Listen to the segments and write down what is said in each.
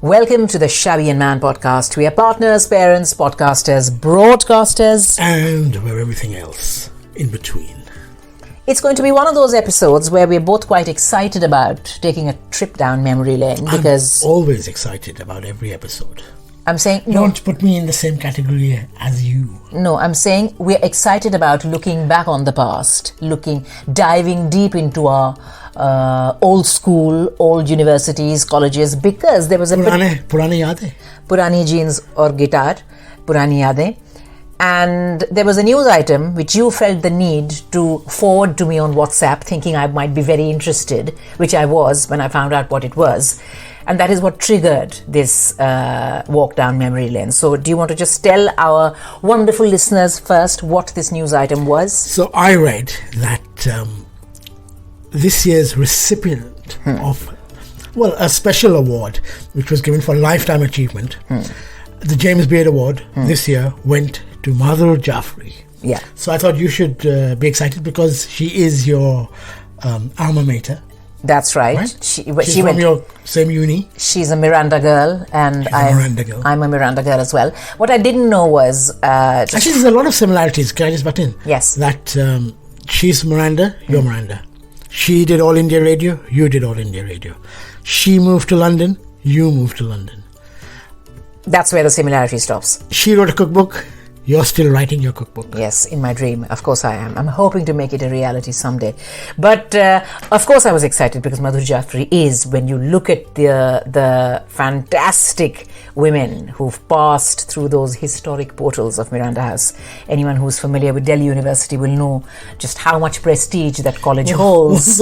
Welcome to the Shabby and Man podcast. We are partners, parents, podcasters, broadcasters, and we're everything else in between. It's going to be one of those episodes where we're both quite excited about taking a trip down memory lane because I'm always excited about every episode. I'm saying don't put me in the same category as you. No, I'm saying we're excited about looking back on the past, diving deep into our old school, old universities, colleges, because there was a purane yaad hai. Purani jeans or guitar, purani yadein. And there was a news item which you felt the need to forward to me on WhatsApp, thinking I might be very interested, which I was when I found out what it was. And that is what triggered this walk down memory lane. So do you want to just tell our wonderful listeners first what this news item was? So I read that this year's recipient of, a special award, which was given for lifetime achievement, the James Beard Award this year went to Madhur Jaffery. Yeah. So I thought you should be excited because she is your alma mater. That's right. She's from your same uni. She's a Miranda girl, and I'm a Miranda girl as well. What I didn't know was... actually, there's a lot of similarities. Can I just butt in? Yes. That she's Miranda, you're Miranda. She did All India Radio, you did All India Radio. She moved to London, you moved to London. That's where the similarity stops. She wrote a cookbook. You're still writing your cookbook. Yes, in my dream. Of course I am. I'm hoping to make it a reality someday. But of course I was excited because Madhur Jaffery is, when you look at the fantastic women who've passed through those historic portals of Miranda House. Anyone who's familiar with Delhi University will know just how much prestige that college holds.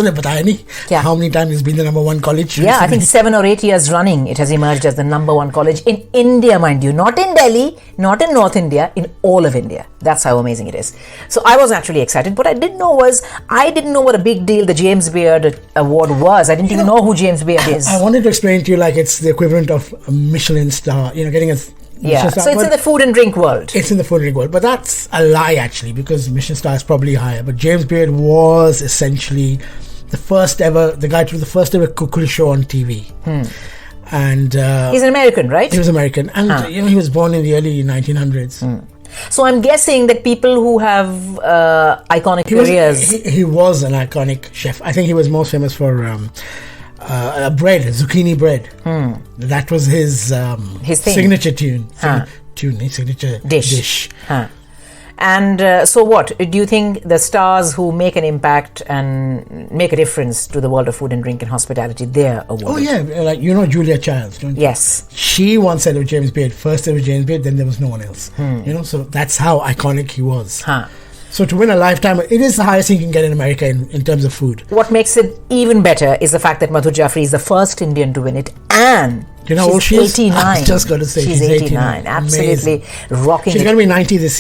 How many times it's been the number one college? Yeah, I think 7 or 8 years running it has emerged as the number one college in India, mind you. Not in Delhi, not in North India, in all of India. That's how amazing it is. So I was actually excited. What I didn't know was, I didn't know what a big deal the James Beard Award was. I didn't even know who James Beard is. I wanted to explain to you like it's the equivalent of a Michelin star, getting a Michelin star. So it's in the food and drink world. It's in the food and drink world. But that's a lie actually, because Michelin star is probably higher. But James Beard was essentially the guy to do the first ever cookery show on TV. And he's an American, right? He was American. And he was born in the early 1900s. So I'm guessing that people who have iconic careers... He was an iconic chef. I think he was most famous for zucchini bread. That was his signature signature dish. And so what? Do you think the stars who make an impact and make a difference to the world of food and drink and hospitality, they're awarded? Oh yeah, like Julia Childs, don't you? Yes. She once said of James Beard, first ever James Beard, then there was no one else. So that's how iconic he was. So to win a lifetime, it is the highest you can get in America in terms of food. What makes it even better is the fact that Madhur Jaffery is the first Indian to win it, and you know how old she is? 89. I was just going to say she's 89. Absolutely amazing. Rocking. She's going to be 90 this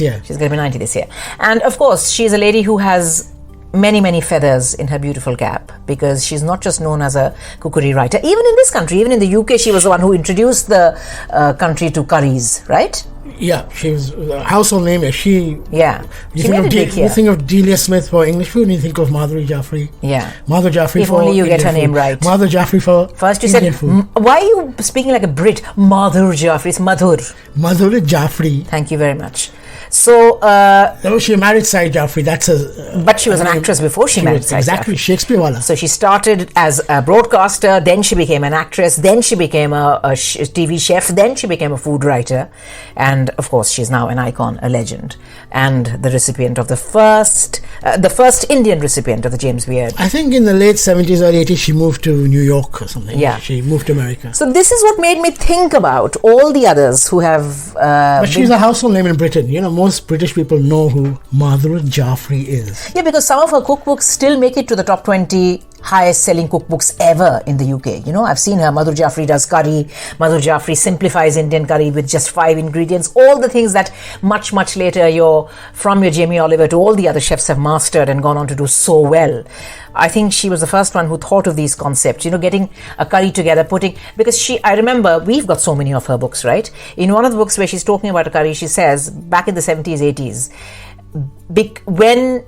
year. And of course, she's a lady who has many, many feathers in her beautiful cap, because she's not just known as a cookery writer. Even in this country, even in the UK, she was the one who introduced the country to curries, right? Yeah, she was a household name. You think of Delia Smith for English food, and you think of Madhur Jaffery. Yeah. Madhur Jaffery if for only you Indian get her food. name right. Madhur Jaffery for First you Indian said, food. Why are you speaking like a Brit? Madhur Jaffery. It's Madhur. Madhur Jaffery. Thank you very much. So, she married Sai Jaffery. But she was an actress before she married Sai exactly, Jaffery. Shakespeare wala. So she started as a broadcaster, then she became an actress, then she became a TV chef, then she became a food writer, and of course she's now an icon, a legend, and the recipient of the first Indian recipient of the James Beard. I think in the late 70s, early 80s, she moved to New York or something. Yeah. She moved to America. So this is what made me think about all the others who have... but she's a household name in Britain. Most British people know who Madhur Jaffery is. Yeah, because some of her cookbooks still make it to the top 20 highest selling cookbooks ever in the UK. I've seen her. Madhur Jaffery does curry. Madhur Jaffery simplifies Indian curry with just 5 ingredients. All the things that much, much later from your Jamie Oliver to all the other chefs have mastered and gone on to do so well. I think she was the first one who thought of these concepts, getting a curry together, because I remember we've got so many of her books, right? In one of the books where she's talking about a curry, she says back in the 70s, 80s, when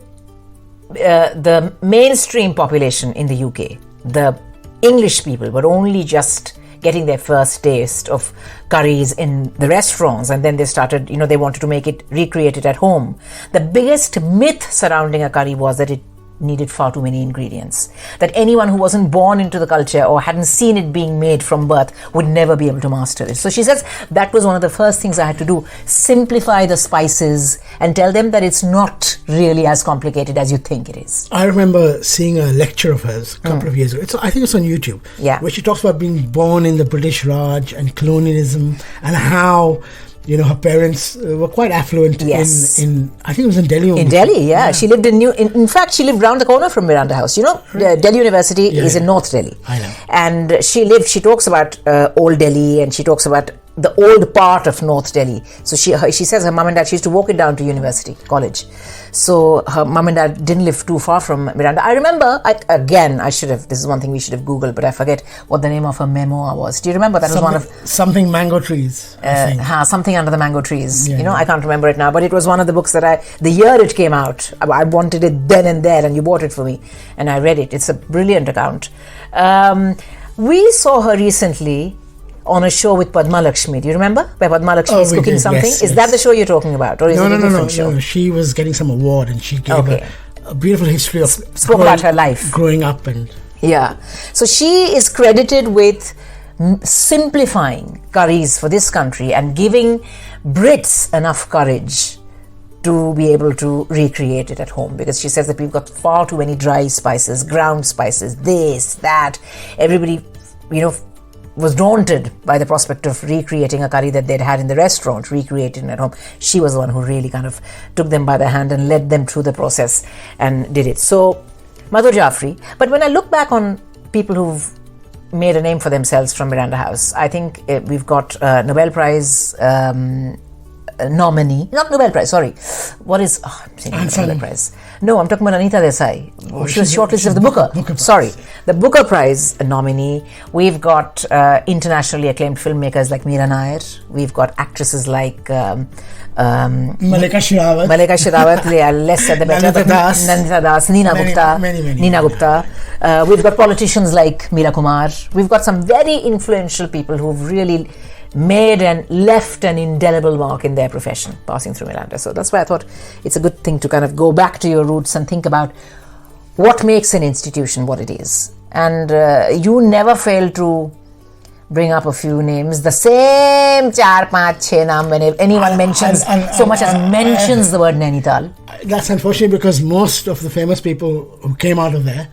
the mainstream population in the UK, the English people, were only just getting their first taste of curries in the restaurants, and then they started, they wanted to recreate it at home. The biggest myth surrounding a curry was that it needed far too many ingredients, that anyone who wasn't born into the culture or hadn't seen it being made from birth would never be able to master it. So she says that was one of the first things I had to do, simplify the spices and tell them that it's not really as complicated as you think it is. I remember seeing a lecture of hers a couple of years ago. I think it's on YouTube, where she talks about being born in the British Raj and colonialism, and how her parents were quite affluent in I think it was in Delhi. In Delhi, yeah. She lived in fact, she lived round the corner from Miranda House. Delhi University is in North Delhi. I know. And she talks about Old Delhi, and she talks about the old part of North Delhi. So she says her mum and dad, she used to walk it down to university, college. So her mum and dad didn't live too far from Miranda. I remember, this is one thing we should have Googled, but I forget what the name of her memoir was. Do you remember? That was one of... Something Mango Trees, I think. Something Under the Mango Trees. I can't remember it now, but it was one of the books that the year it came out, I wanted it then and there, and you bought it for me, and I read it. It's a brilliant account. We saw her recently on a show with Padma Lakshmi. Do you remember? Where Padma Lakshmi is cooking something? Is that the show you're talking about? Or is it a different show? No. She was getting some award, and she gave a beautiful history of... Spoke about her life. Growing up and... Yeah. So she is credited with simplifying curries for this country and giving Brits enough courage to be able to recreate it at home, because she says that we've got far too many dry spices, ground spices, this, that. Everybody, was daunted by the prospect of recreating a curry that they'd had in the restaurant, recreating it at home. She was the one who really kind of took them by the hand and led them through the process and did it. So, Madhur Jaffery. But when I look back on people who've made a name for themselves from Miranda House, I think we've got Nobel Prize nominee. Not Nobel Prize, sorry. What is... I'm saying Nobel Prize. No, I'm talking about Anita Desai. She was shortlisted of the Booker. Sorry. The Booker Prize nominee. We've got internationally acclaimed filmmakers like Meera Nair. We've got actresses like... Malika Sherawat, yeah, less said the better. Nandita Das, Nina Gupta. We've got politicians like Meera Kumar. We've got some very influential people who've really made and left an indelible mark in their profession passing through Miranda. So that's why I thought it's a good thing to kind of go back to your roots and think about what makes an institution what it is. And you never fail to bring up a few names, the same 4-5-6 naam when anyone mentions so much as mentions the word Nainital. That's unfortunate, because most of the famous people who came out of there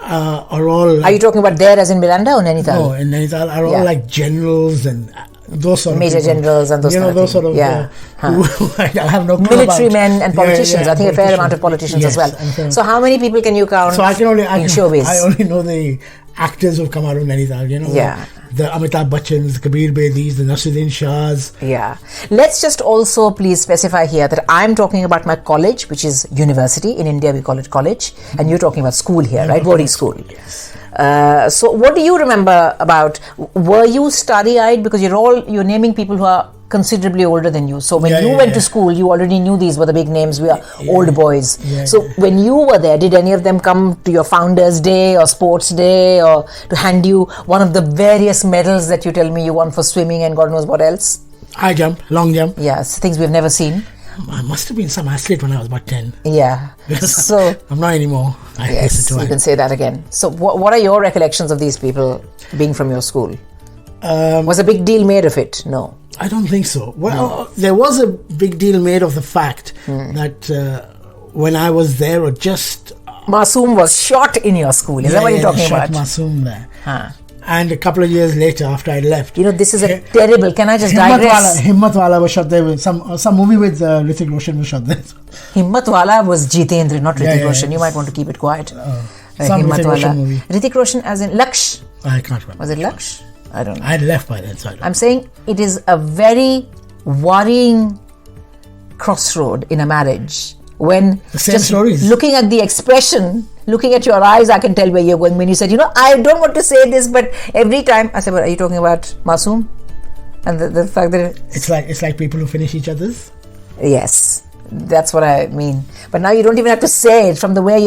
are all... Are you talking about there as in Miranda or Nainital? No, in Nainital are all like generals and those sort major of people. Generals and those those sort of who I have no clue military about. men and politicians. I think a fair amount of politicians as well. So how many people can you count in showbiz? I only know the actors who've come out of Nainital, the Amitabh Bachchans, the Kabir Bedis, the Nasiruddin Shahs. Yeah. Let's just also please specify here that I'm talking about my college, which is university. In India we call it college, and you're talking about school here, right? Boarding school. Yes. So what do you remember about, were you starry-eyed, because you're naming people who are considerably older than you, so when you went to school you already knew these were the big names, we are old boys. When you were there, did any of them come to your founders day or sports day or to hand you one of the various medals that you tell me you won for swimming and God knows what else? High jump, long jump. Yes, things we've never seen. I must have been some athlete when I was about 10. Yeah. So I'm not anymore. Yes, you can say that again. So what are your recollections of these people being from your school? Was a big deal made of it? No. I don't think so. Well, there was a big deal made of the fact that when I was there, or just... Masoom was shot in your school. Is that what you're talking about? Masoom there. And a couple of years later, after I left... this is a terrible... Can I just digress? Himmatwala was shot there with some movie with Hrithik Roshan was shot there. Himmatwala was Jitendra, not Hrithik Roshan. You might want to keep it quiet. Some Hrithik Roshan movie. Hrithik Roshan as in Laksh? I can't remember. Was it Laksh? I don't know. I had left by then, so I don't know. I'm saying it is a very worrying crossroad in a marriage when the same stories. Looking at the expression, looking at your eyes, I can tell where you're going. When you said, I don't want to say this, but every time I said, well, are you talking about Masoom? And the fact that it's like people who finish each other's? Yes. That's what I mean. But now you don't even have to say it. From the way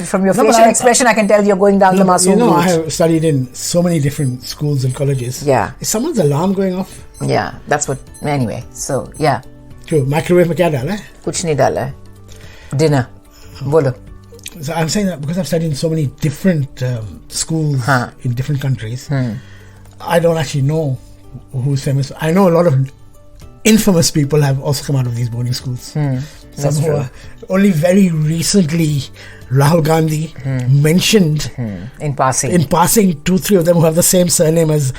from your facial expression, I can tell you're going down the Masoom route. I have studied in so many different schools and colleges. Yeah. Is someone's alarm going off? Yeah, that's what. Anyway, so yeah. True. Microwave में क्या डाला है? कुछ नहीं डाला है. Dinner. बोलो. So I'm saying that because I've studied in so many different schools in different countries, I don't actually know who's famous. I know a lot of infamous people have also come out of these boarding schools. Some who are only very recently, Rahul Gandhi mentioned in passing 2-3 of them who have the same surname as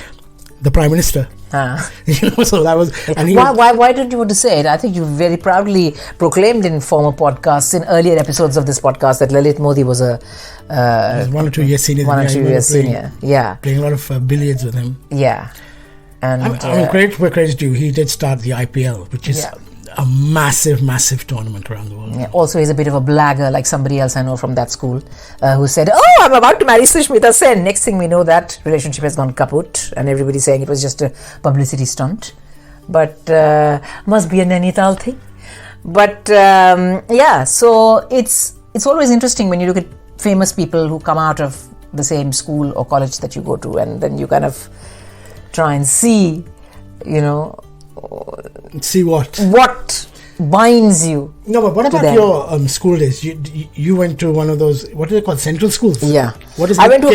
the Prime Minister. So that was. And why did you want to say it? I think you very proudly proclaimed in former podcasts, in earlier episodes of this podcast, that Lalit Modi was a 1 or 2 years senior. 1 or 2 years senior. Yeah, playing a lot of billiards with him. Yeah, and I mean, credit where credit's due. He did start the IPL, which is a massive tournament around the world. Yeah. Also, he's a bit of a blagger, like somebody else I know from that school, who said, "Oh, I'm about to marry Sushmita Sen." Next thing we know, that relationship has gone kaput, and everybody's saying it was just a publicity stunt. But must be a Nainital thing. But so it's always interesting when you look at famous people who come out of the same school or college that you go to, and then you kind of try and see, see what binds you. No, but what about your school days? You went to one of those, what are they called, central schools? Yeah. What is I it? went to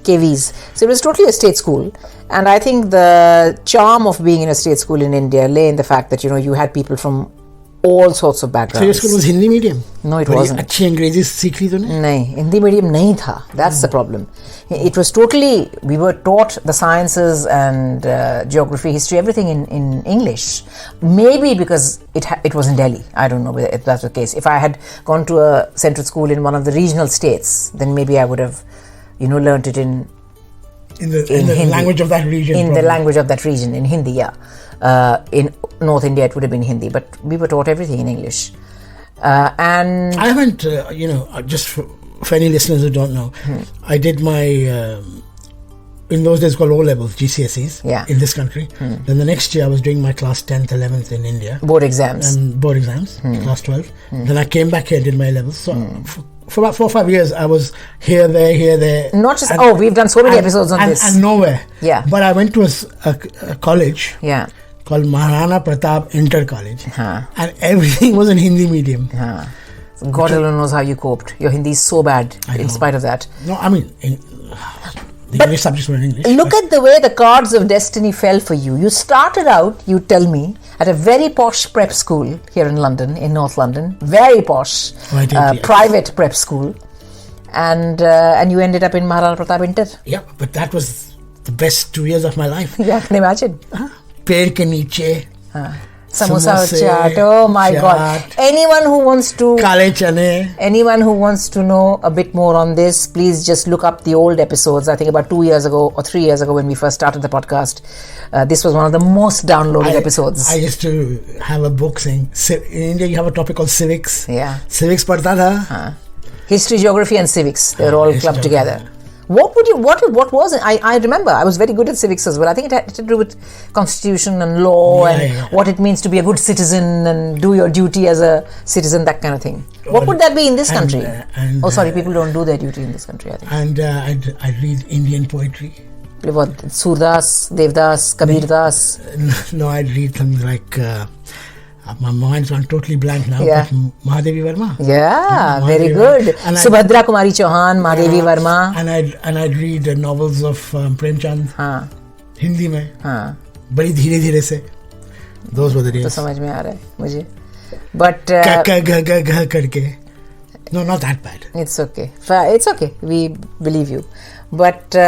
KVs. So it was totally a state school, and I think the charm of being in a state school in India lay in the fact that you had people from all sorts of backgrounds. So your school was Hindi medium? No, it wasn't. अच्छी अंग्रेजी सीख ली तूने? नहीं, Hindi medium नहीं था. That's the problem. It was totally, we were taught the sciences and geography, history, everything in English. Maybe because it was in Delhi. I don't know if that's the case. If I had gone to a central school in one of the regional states, then maybe I would have, learnt it in the language of that region. The language of that region, in Hindi, yeah. In North India, it would have been Hindi, but we were taught everything in English. And I haven't, just for any listeners who don't know, I did my, in those days called O-levels, GCSEs, in this country. Then the next year I was doing my class 10th, 11th in India. Board exams. Class 12. Then I came back here and did my levels. So for about 4 or 5 years, I was here, there. Not just, we've done so many episodes on this. And nowhere. Yeah. But I went to a college. Yeah. Called Maharana Pratap Inter College, and everything was in Hindi medium. God alone knows how you coped. Your Hindi is so bad in spite of that. No, I mean, the English subjects were in English. Look at the way the cards of destiny fell for you. You started out, you tell me, at a very posh prep school here in London, in North London. Very posh, private prep school. And you ended up in Maharana Pratap Inter. Yeah, but that was the best 2 years of my life. Yeah, I can imagine. पेड़ के नीचे samosa chaat. Oh my God! Anyone who wants to काले चने. Anyone who wants to know a bit more on this, please just look up the old episodes. I think about 2 years ago or 3 years ago when we first started the podcast. This was one of the most downloaded episodes. I used to have a book saying, in India you have a topic called civics. Yeah. Civics पढ़ता था. History, geography, and civics. They're all clubbed together. What was it? I remember I was very good at civics as well. I think it had to do with constitution and law what it means to be a good citizen and do your duty as a citizen, that kind of thing. What would that be in this country? People don't do their duty in this country, I think. And I'd read Indian poetry. What? Surdas, Devdas, Kabir Das? No, I'd read things like... my mind's gone totally blank now. Yeah. Mahadevi Verma. Yeah, very good. Subhadra Kumari Chauhan, Mahadevi Verma. And I'd read novels of Premchand. Hindi में. बड़ी धीरे-धीरे से. Those were the days. तो समझ में आ रहा है मुझे. But ग करके. No, not that bad. It's okay. It's okay. We believe you. But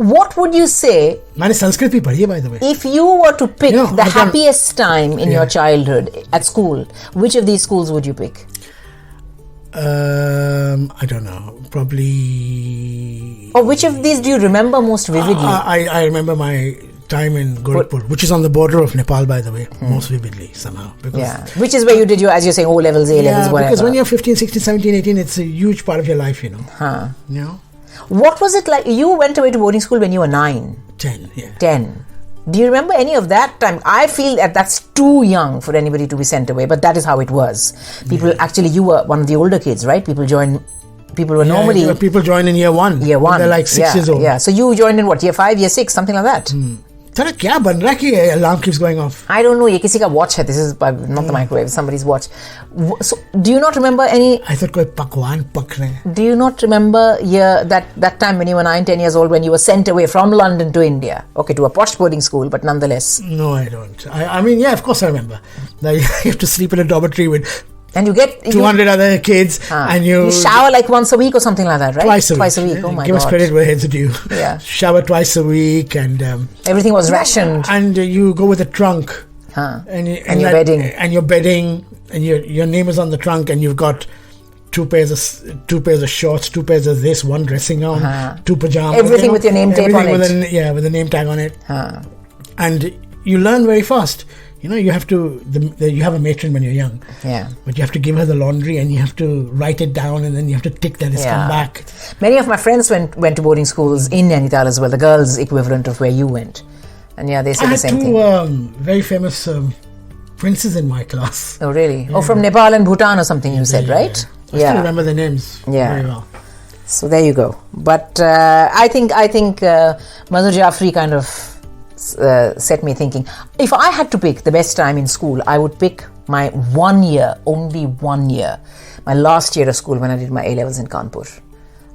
what would you say? मैंने संस्कृत भी पढ़ी है, by the way. If you were to pick the happiest time in your childhood at school, which of these schools would you pick? I don't know. Probably. Or which of these do you remember most vividly? I remember my time in Gorakhpur, which is on the border of Nepal, by the way, most vividly somehow. Because which is where you did your, as you're saying, O-levels, A-levels, whatever. Because when you're 15, 16, 17, 18, it's a huge part of your life, you know. What was it like? You went away to boarding school when you were 9. 10, yeah. 10. Do you remember any of that time? I feel that that's too young for anybody to be sent away, but that is how it was. People, actually, you were one of the older kids, right? People were normally... People join in year one. Year one. They're like 6 years old. Yeah, so you joined in what, year 5, year 6, something like that? Tara kya ban raha ki alarm keeps going off? I don't know. Ye kisi ka watch hai. This is not the microwave. Somebody's watch. So, do you not remember any? I thought koi pakwan pak rahe hain. Do you not remember that time when you were 9, 10 years old, when you were sent away from London to India? Okay, to a posh boarding school, but nonetheless. No, I don't. I mean, yeah, of course I remember. Now you have to sleep in a dormitory with. And you get 200 other kids, and you shower like once a week or something like that, right? Twice a week. Oh my God! Give us credit where it's due. Yeah. Shower twice a week, and everything was rationed. And you go with a trunk, and your bedding, and your name is on the trunk, and you've got two pairs of shorts, 2 pairs of this, 1 dressing gown, 2 pajamas. Everything with your name tape on it. With a name tag on it. And you learn very fast. You have to. You have a matron when you're young. Yeah. But you have to give her the laundry, and you have to write it down, and then you have to tick that it's come back. Many of my friends went to boarding schools in Nainital as well, the girls' equivalent of where you went. And they said the same thing. I had 2 very famous princes in my class. Oh, really? Yeah. Oh, from Nepal and Bhutan or something, you said, right? I still remember the names very well. So there you go. But I think Madhur Jaffery kind of set me thinking. If I had to pick the best time in school, I would pick my only 1 year, my last year of school when I did my A-levels in Kanpur.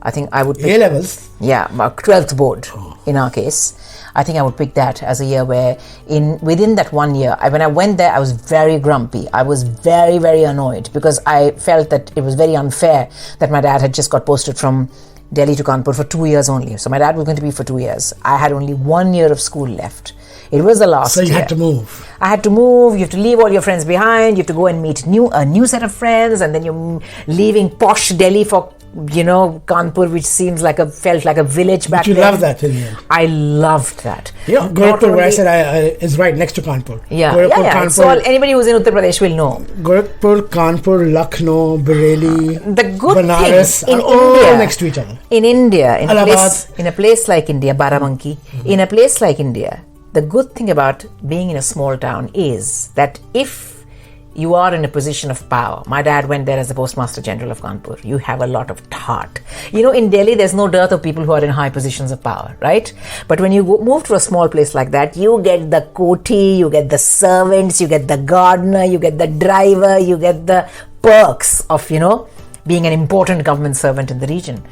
I think I would pick... A-levels? Yeah, my 12th board in our case. I think I would pick that as a year where within that 1 year, when I went there, I was very grumpy. I was very, very annoyed because I felt that it was very unfair that my dad had just got posted from Delhi to Kanpur for 2 years only. So my dad was going to be for 2 years. I had only 1 year of school left. It was the last year. So you had to move. I had to move. You have to leave all your friends behind. You have to go and meet a new set of friends, and then you're leaving posh Delhi for Kanpur, which felt like a village back then. You loved that in the end. I loved that. Yeah, Gorakhpur, where I said is right next to Kanpur. Yeah, Kanpur, so anybody who's in Uttar Pradesh will know. Gorakhpur, Kanpur, Lucknow, Bareilly, the good Banaras thing in all India, next to each other. In India, in a place like India, Barabanki, in a place like India, the good thing about being in a small town is that if you are in a position of power. My dad went there as the Postmaster General of Kanpur. You have a lot of heart. In Delhi, there's no dearth of people who are in high positions of power, right? But when you move to a small place like that, you get the koti, you get the servants, you get the gardener, you get the driver, you get the perks of, being an important government servant in the region.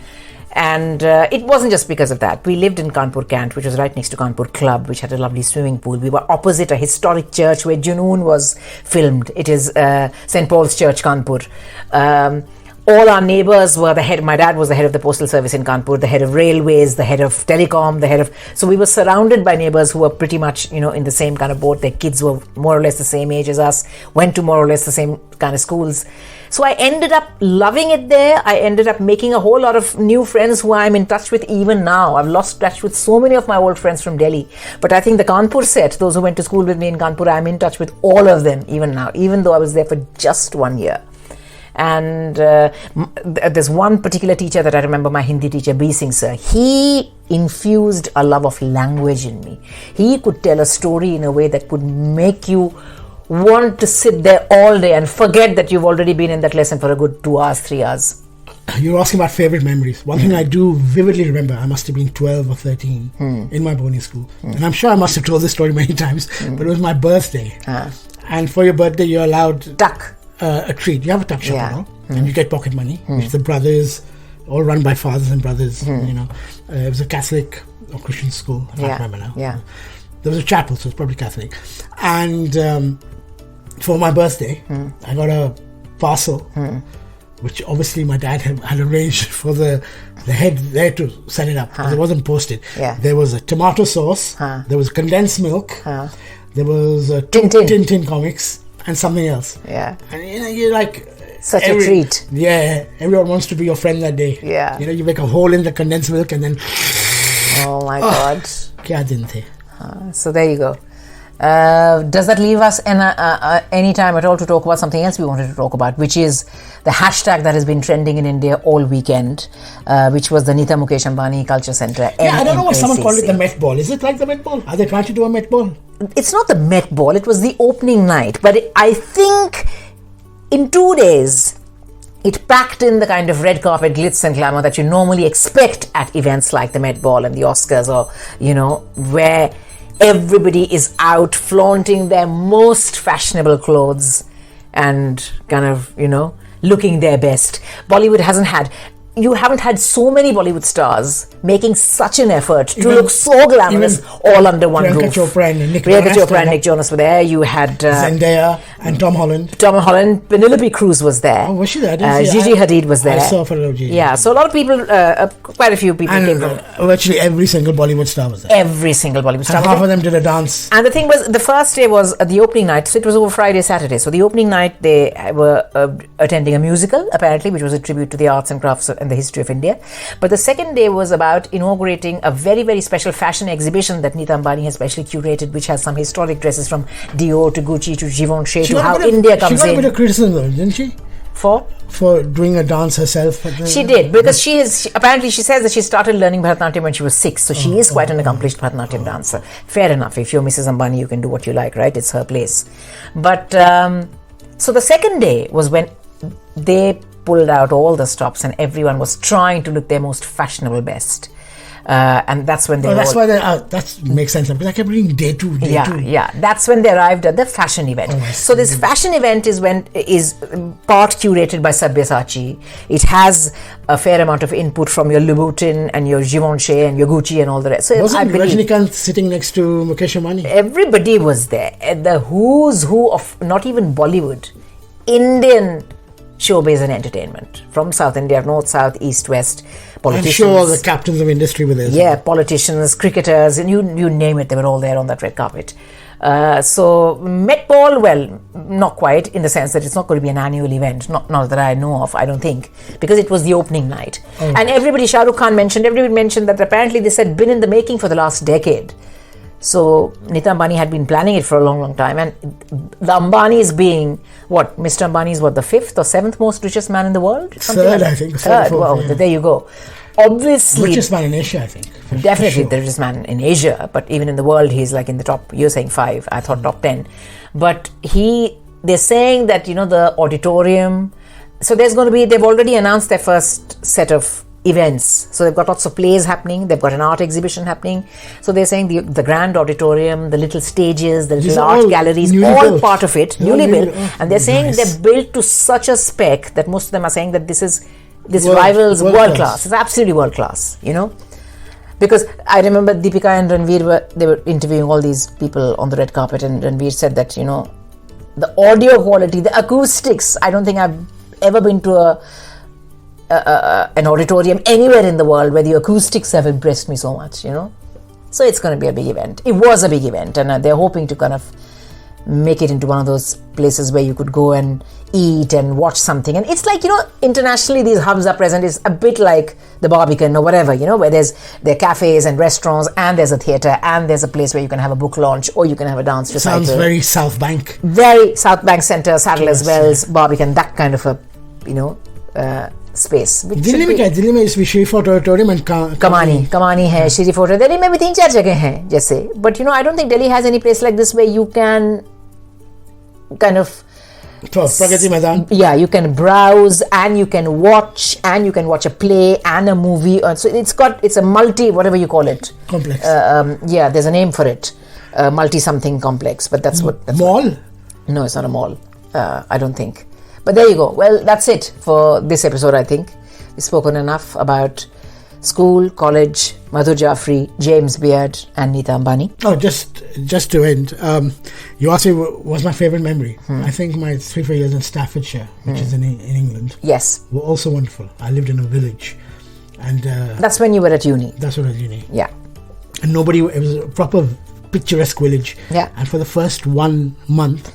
And it wasn't just because of that. We lived in Kanpur Cant, which was right next to Kanpur Club, which had a lovely swimming pool. We were opposite a historic church where Junoon was filmed. It is St. Paul's Church, Kanpur. All our neighbors were the head. My dad was the head of the postal service in Kanpur, the head of railways, the head of telecom, so we were surrounded by neighbors who were pretty much, in the same kind of boat. Their kids were more or less the same age as us, went to more or less the same kind of schools. So I ended up loving it there. I ended up making a whole lot of new friends who I'm in touch with even now. I've lost touch with so many of my old friends from Delhi. But I think the Kanpur set, those who went to school with me in Kanpur, I'm in touch with all of them even now, even though I was there for just 1 year. And there's one particular teacher that I remember, my Hindi teacher, B. Singh sir. He infused a love of language in me. He could tell a story in a way that could make you want to sit there all day and forget that you've already been in that lesson for a good 2 hours, 3 hours. You're asking about favorite memories. One thing I do vividly remember, I must have been 12 or 13 in my boarding school. And I'm sure I must have told this story many times, but it was my birthday. And for your birthday, you're allowed... Tuck. A treat. You have a tuck shop, and you get pocket money, which the brothers, all run by fathers and brothers, it was a Catholic or Christian school, I can't remember now. Yeah. There was a chapel, so it's probably Catholic. And for my birthday, I got a parcel, which obviously my dad had arranged for the head there to send it up, because it wasn't posted. Yeah. There was a tomato sauce, there was condensed milk, there was Tintin comics, and something else. Yeah. And you're like... Such a treat. Yeah. Everyone wants to be your friend that day. Yeah. You make a hole in the condensed milk and then... Oh my God. Kya din the. So there you go. Does that leave us any time at all to talk about something else we wanted to talk about, which is the hashtag that has been trending in India all weekend, which was the Nita Mukesh Ambani Culture Centre. Yeah, I don't know why someone called it the Met Ball. Is it like the Met Ball? Are they trying to do a Met Ball? It's not the Met Ball. It was the opening night. But I think in 2 days, it packed in the kind of red carpet glitz and glamour that you normally expect at events like the Met Ball and the Oscars, or, where everybody is out flaunting their most fashionable clothes and kind of, looking their best. Bollywood you haven't had so many Bollywood stars making such an effort to look so glamorous all under one roof. Priyanka Chopra and Nick Jonas were there. You had Zendaya and Tom Holland. Penelope Cruz was there. Oh, was she there? Gigi Hadid was there. I saw Gigi. Yeah, so a lot of people, quite a few people came from. Virtually every single Bollywood star was there. Every single Bollywood star. And half of them did a dance. And the thing was, the first day was the opening night, so it was over Friday, Saturday. So the opening night, they were attending a musical, apparently, which was a tribute to the arts and crafts and the history of India. But the second day was about inaugurating a very, very special fashion exhibition that Nita Ambani has specially curated, which has some historic dresses from Dior to Gucci to Givenchy to how India comes in. She got a bit of criticism though, didn't she? For doing a dance herself. She did, because she says that she started learning Bharatanatyam when she was 6, so she is quite an accomplished Bharatanatyam dancer. Fair enough, if you're Mrs. Ambani, you can do what you like, right? It's her place. But so the second day was when they pulled out all the stops and everyone was trying to look their most fashionable best. And that's when they that's why that makes sense. But I kept reading day two. Yeah. That's when they arrived at the fashion event. So this fashion event is part curated by Sabyasachi. It has a fair amount of input from your Louboutin and your Givenchy and your Gucci and all the rest. So wasn't Rajinikanth sitting next to Mukesh Ambani? Everybody was there. The who's who of not even Bollywood, Indian showbiz and entertainment, from South India, North, South, East, West. Politicians. I'm sure the captains of industry were there. Yeah, politicians, cricketers, and you name it, they were all there on that red carpet. So Met Ball, well, not quite, in the sense that it's not going to be an annual event, not that I know of, I don't think, because it was the opening night. And everybody mentioned that apparently this had been in the making for the last decade. So Nita Ambani had been planning it for a long, long time, and the Ambanis being Mr. Ambani is the 5th or 7th most richest man in the world? Third, I think. Third. Wow, there you go. Obviously, richest man in Asia, I think. Definitely the richest man in Asia, but even in the world, he's like in the top. You're saying 5. I thought top 10. But they're saying that the auditorium. So they've already announced their first set of events. So they've got lots of plays happening, they've got an art exhibition happening. So they're saying the grand auditorium, the little stages, the little art galleries, all built. Part of it, newly built. And they're saying they're built to such a spec that most of them are saying that this rivals world class. It's absolutely world class, Because I remember Deepika and Ranveer they were interviewing all these people on the red carpet, and Ranveer said that, the audio quality, the acoustics, I don't think I've ever been to an auditorium anywhere in the world where the acoustics have impressed me so much, So it's going to be a big event. It was a big event, and they're hoping to kind of make it into one of those places where you could go and eat and watch something. And it's like, internationally these hubs are present. It's a bit like the Barbican or whatever, where there are cafes and restaurants, and there's a theatre, and there's a place where you can have a book launch, or you can have a dance recital. Sounds very South Bank. Very South Bank Centre, Sadler's Wells, Barbican, that kind of a space. Delhi में इस Shri fort auditorium and कमानी है, Shri fort. Delhi में भी 3-4 जगह हैं जैसे, but I don't think Delhi has any place like this where you can kind of Pragati Maidan. Yeah, you can browse and you can watch a play and a movie. So it's a multi, whatever you call it, complex. There's a name for it, multi something complex, but that's what. Mall? No, it's not a mall. I don't think. But there you go. Well, that's it for this episode, I think. We've spoken enough about school, college, Madhur Jaffery, James Beard, and Nita Ambani. Oh, just to end, you asked me what was my favourite memory. I think my 3-4 years in Staffordshire, which is in England, yes, were also wonderful. I lived in a village, and that's when you were at uni. That's when I was at uni. Yeah, and it was a proper picturesque village. Yeah, and for the first 1 month,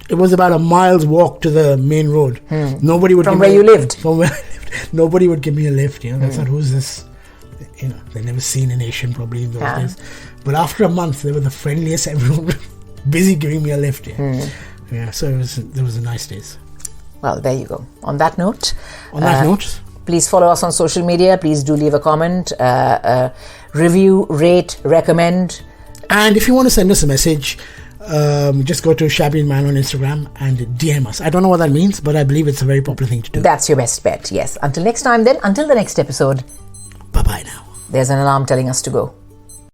it was about a mile's walk to the main road. Nobody would from where you lived. From where I lived, nobody would give me a lift. They thought, who's this? They'd never seen an Asian probably in those days. But after a month, they were the friendliest. Everyone busy giving me a lift. Yeah, so there was a nice days. Well, there you go. On that note, please follow us on social media. Please do leave a comment, review, rate, recommend. And if you want to send us a message, just go to Shabby and Man on Instagram and DM us. I don't know what that means, but I believe it's a very popular thing to do. That's your best bet, yes. Until next time then, until the next episode. Bye-bye now. There's an alarm telling us to go.